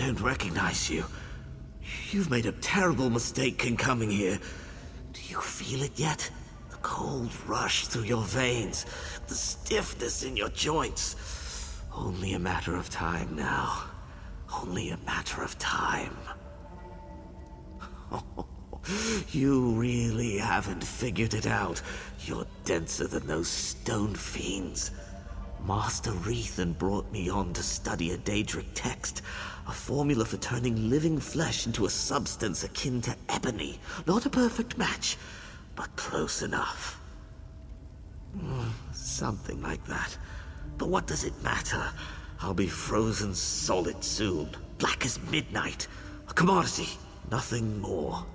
don't recognize you. You've made a terrible mistake in coming here. Do you feel it yet? The cold rush through your veins, the stiffness in your joints. Only a matter of time now. Only a matter of time. You really haven't figured it out. You're denser than those stone fiends. Master Rethan brought me on to study a Daedric text, a formula for turning living flesh into a substance akin to ebony. Not a perfect match, but close enough. Something like that. But what does it matter? I'll be frozen solid soon, black as midnight. A commodity, nothing more.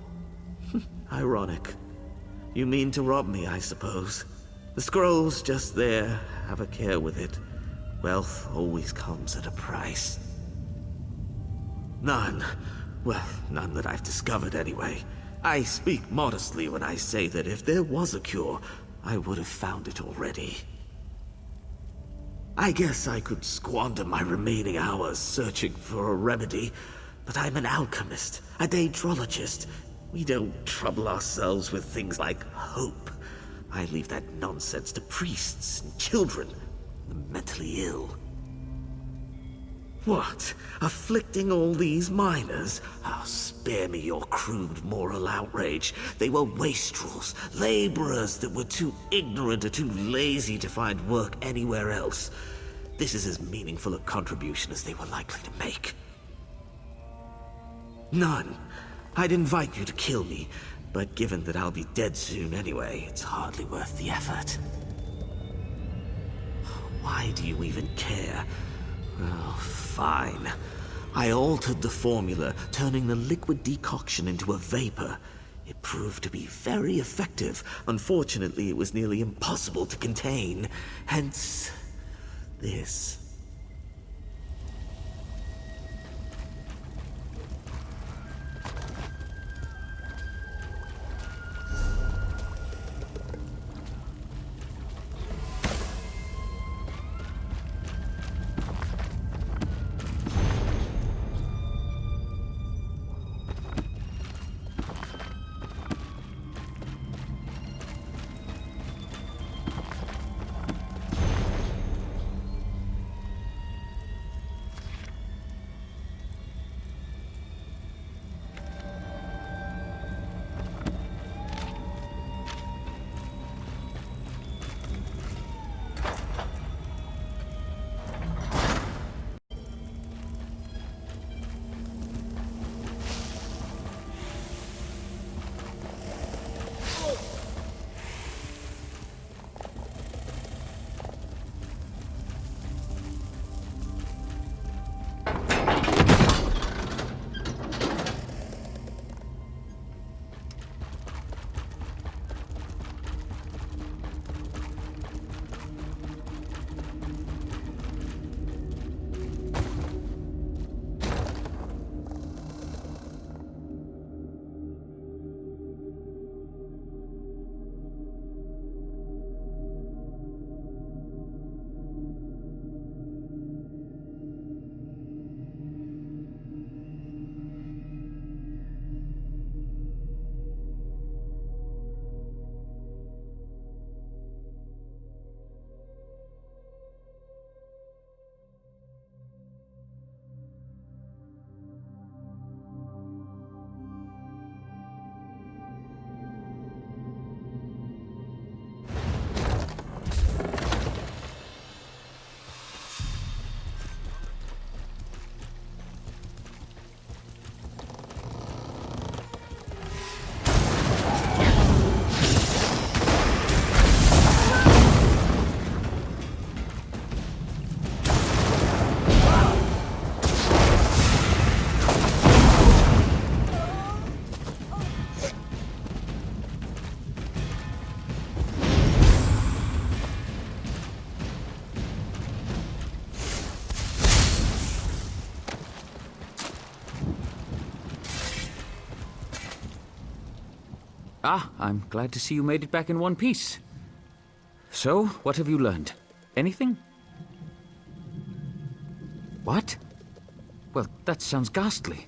Ironic. You mean to rob me, I suppose. The scroll's just there. Have a care with it. Wealth always comes at a price. None. Well, none that I've discovered anyway. I speak modestly when I say that if there was a cure, I would have found it already. I guess I could squander my remaining hours searching for a remedy, but I'm an alchemist, a daedrologist. We don't trouble ourselves with things like hope. I leave that nonsense to priests and children, the mentally ill. What? Afflicting all these miners? Oh, spare me your crude moral outrage. They were wastrels, laborers that were too ignorant or too lazy to find work anywhere else. This is as meaningful a contribution as they were likely to make. None. I'd invite you to kill me, but given that I'll be dead soon anyway, it's hardly worth the effort. Why do you even care? Oh, fine. I altered the formula, turning the liquid decoction into a vapor. It proved to be very effective. Unfortunately, it was nearly impossible to contain. Hence, this. Ah, I'm glad to see you made it back in one piece. So, what have you learned? Anything? What? Well, that sounds ghastly.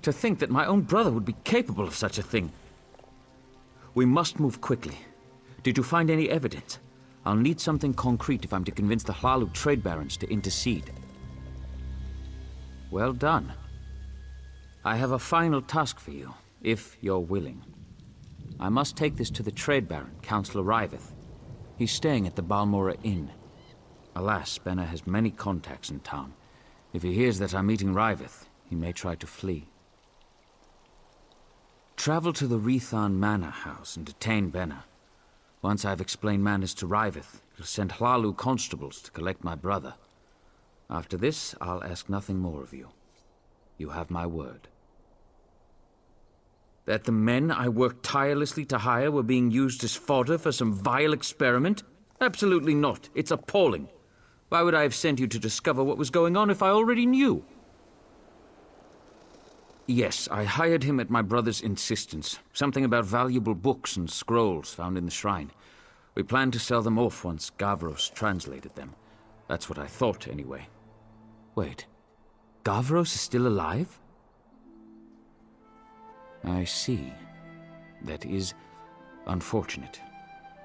To think that my own brother would be capable of such a thing. We must move quickly. Did you find any evidence? I'll need something concrete if I'm to convince the Hlalu trade barons to intercede. Well done. I have a final task for you, if you're willing. I must take this to the trade baron, Councillor Riveth. He's staying at the Balmora Inn. Alas, Benna has many contacts in town. If he hears that I'm meeting Riveth, he may try to flee. Travel to the Rethan Manor House and detain Benna. Once I've explained matters to Riveth, he'll send Hlalu constables to collect my brother. After this, I'll ask nothing more of you. You have my word. That the men I worked tirelessly to hire were being used as fodder for some vile experiment? Absolutely not. It's appalling. Why would I have sent you to discover what was going on if I already knew? Yes, I hired him at my brother's insistence. Something about valuable books and scrolls found in the shrine. We planned to sell them off once Gavros translated them. That's what I thought, anyway. Wait. Gavros is still alive? I see. That is unfortunate.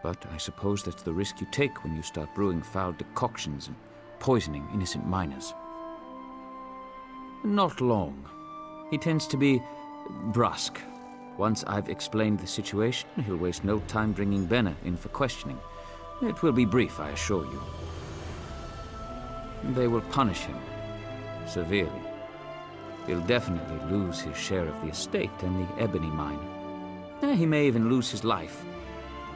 But I suppose that's the risk you take when you start brewing foul decoctions and poisoning innocent miners. Not long. He tends to be brusque. Once I've explained the situation, he'll waste no time bringing Benna in for questioning. It will be brief, I assure you. They will punish him severely. He'll definitely lose his share of the estate and the ebony mine. He may even lose his life.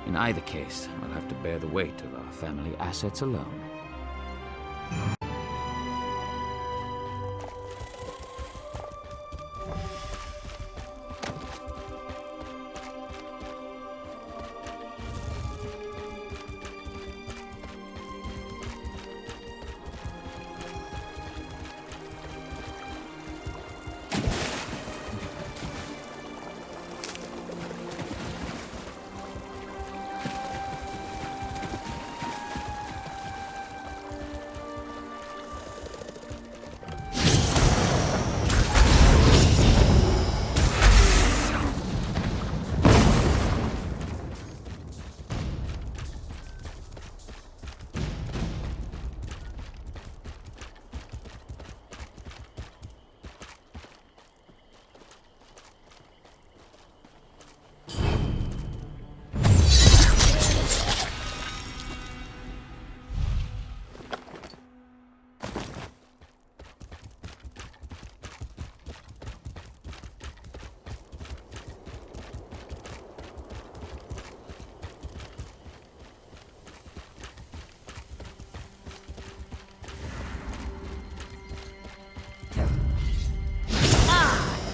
In either case, I'll have to bear the weight of our family assets alone.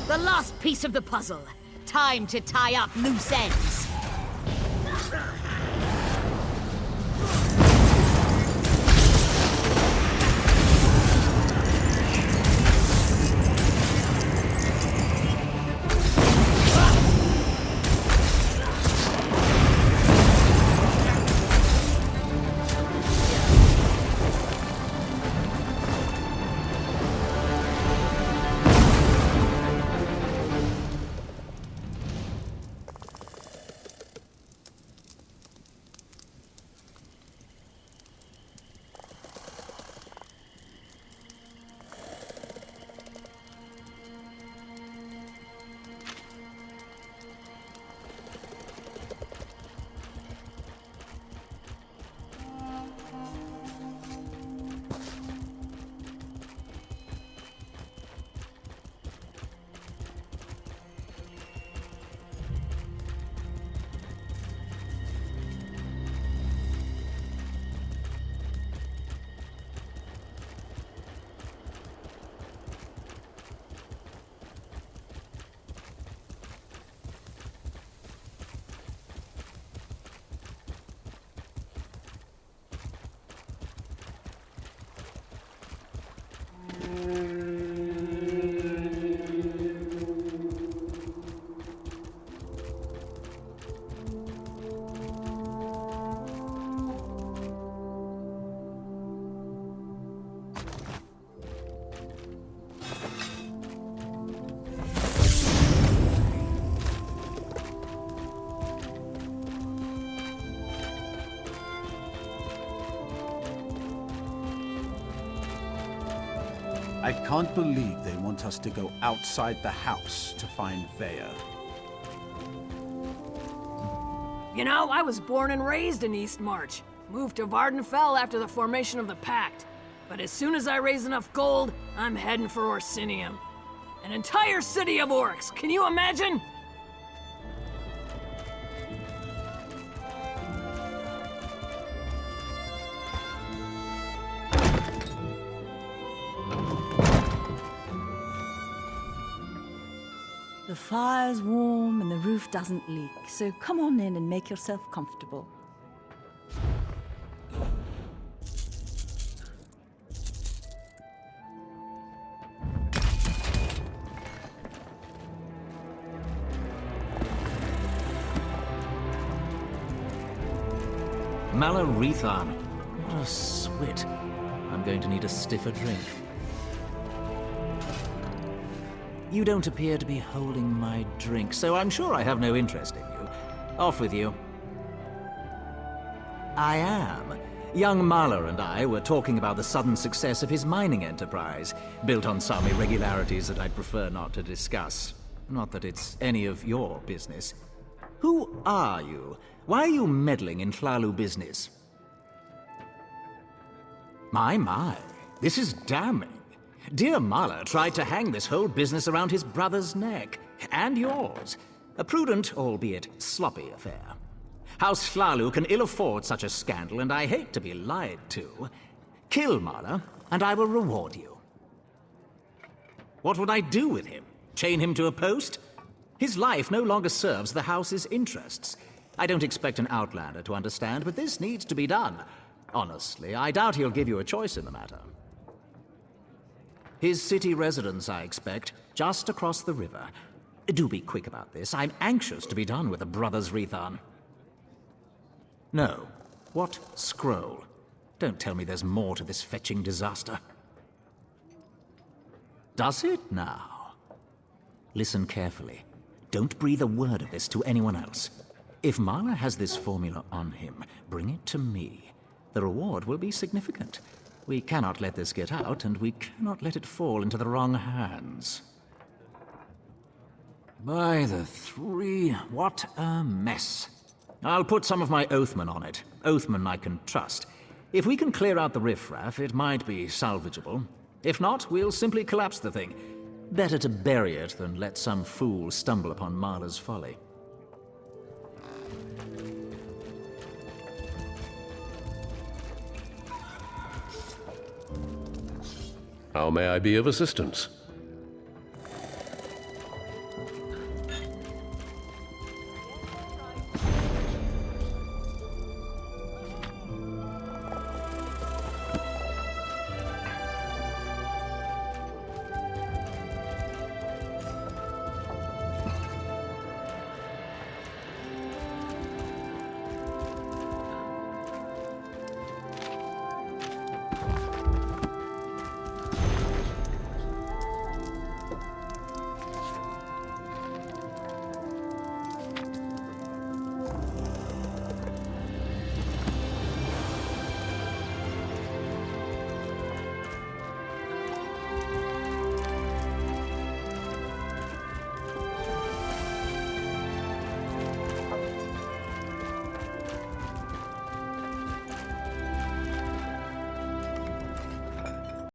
The last piece of the puzzle. Time to tie up loose ends. I can't believe they want us to go outside the house to find Vaya. You know, I was born and raised in East March. Moved to Vardenfell after the formation of the Pact. But as soon as I raise enough gold, I'm heading for Orsinium. An entire city of orcs, can you imagine? The fire's warm and the roof doesn't leak, so come on in and make yourself comfortable. Malarethan. What a swit. I'm going to need a stiffer drink. You don't appear to be holding my drink, so I'm sure I have no interest in you. Off with you. I am. Young Mahler and I were talking about the sudden success of his mining enterprise, built on some irregularities that I'd prefer not to discuss. Not that it's any of your business. Who are you? Why are you meddling in Hlalu business? My, this is damning. Dear Mahler tried to hang this whole business around his brother's neck, and yours. A prudent, albeit sloppy affair. House Hlalu can ill afford such a scandal, and I hate to be lied to. Kill Mahler, and I will reward you. What would I do with him? Chain him to a post? His life no longer serves the house's interests. I don't expect an outlander to understand, but this needs to be done. Honestly, I doubt he'll give you a choice in the matter. His city residence, I expect, just across the river. Do be quick about this. I'm anxious to be done with the Brothers Rethan. No. What scroll? Don't tell me there's more to this fetching disaster. Does it now? Listen carefully. Don't breathe a word of this to anyone else. If Mahler has this formula on him, bring it to me. The reward will be significant. We cannot let this get out, and we cannot let it fall into the wrong hands. By the three, what a mess. I'll put some of my Oathman on it. Oathman I can trust. If we can clear out the riffraff, it might be salvageable. If not, we'll simply collapse the thing. Better to bury it than let some fool stumble upon Mahler's folly. How may I be of assistance?